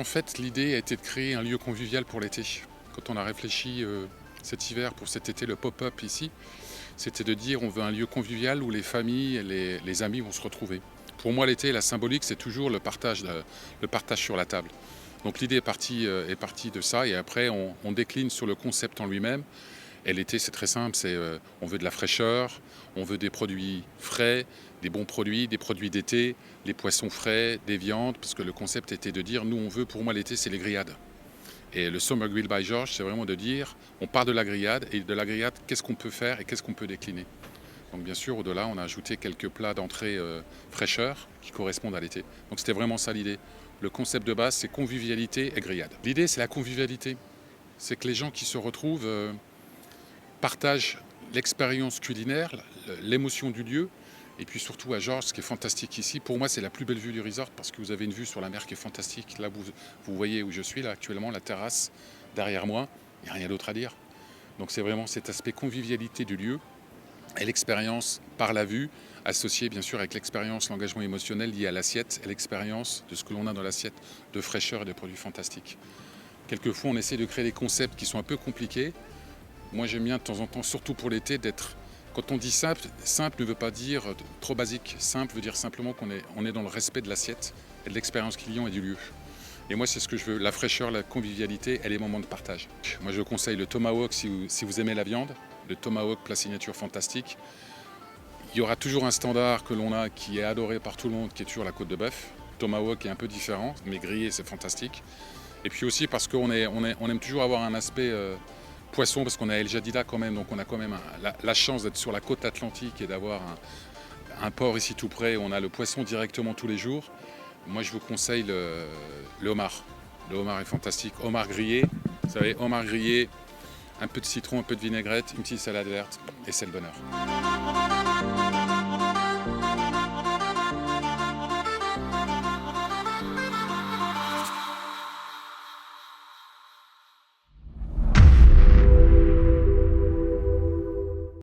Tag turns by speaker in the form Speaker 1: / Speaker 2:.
Speaker 1: fait, l'idée a été de créer un lieu convivial pour l'été. Quand on a réfléchi cet hiver pour cet été, le pop-up ici, c'était de dire on veut un lieu convivial où les familles et les amis vont se retrouver. Pour moi, l'été, la symbolique, c'est toujours le partage sur la table. Donc l'idée est partie de ça et après on décline sur le concept en lui-même. Et l'été, c'est très simple, on veut de la fraîcheur, on veut des produits frais, des bons produits, des produits d'été, les poissons frais, des viandes, parce que le concept était de dire, nous on veut, pour moi l'été, c'est les grillades. Et le Summer Grill by George, c'est vraiment de dire, on part de la grillade, et de la grillade, qu'est-ce qu'on peut faire et qu'est-ce qu'on peut décliner. Donc bien sûr, au-delà, on a ajouté quelques plats d'entrée fraîcheur qui correspondent à l'été. Donc c'était vraiment ça l'idée. Le concept de base, c'est convivialité et grillade. L'idée, c'est la convivialité. C'est que les gens qui se retrouvent partagent l'expérience culinaire, l'émotion du lieu. Et puis surtout à Georges, ce qui est fantastique ici, pour moi c'est la plus belle vue du resort parce que vous avez une vue sur la mer qui est fantastique. Là vous voyez où je suis là actuellement, la terrasse derrière moi, il n'y a rien d'autre à dire. Donc c'est vraiment cet aspect convivialité du lieu et l'expérience par la vue, associée bien sûr avec l'expérience, l'engagement émotionnel lié à l'assiette et l'expérience de ce que l'on a dans l'assiette de fraîcheur et de produits fantastiques. Quelquefois on essaie de créer des concepts qui sont un peu compliqués. Moi j'aime bien de temps en temps, surtout pour l'été, d'être... Quand on dit simple, simple ne veut pas dire trop basique. Simple veut dire simplement qu'on est dans le respect de l'assiette et de l'expérience client et du lieu. Et moi c'est ce que je veux, la fraîcheur, la convivialité et les moments de partage. Moi je conseille le tomahawk si vous aimez la viande, le tomahawk plat signature fantastique. Il y aura toujours un standard que l'on a qui est adoré par tout le monde, qui est toujours la côte de bœuf. Le tomahawk est un peu différent, mais grillé c'est fantastique. Et puis aussi parce qu'on aime toujours avoir un aspect... poisson parce qu'on est à El Jadida quand même, donc on a quand même la chance d'être sur la côte atlantique et d'avoir un port ici tout près où on a le poisson directement tous les jours. Moi je vous conseille le homard. Le homard est fantastique. Homard grillé, vous savez, homard grillé, un peu de citron, un peu de vinaigrette, une petite salade verte et c'est le bonheur.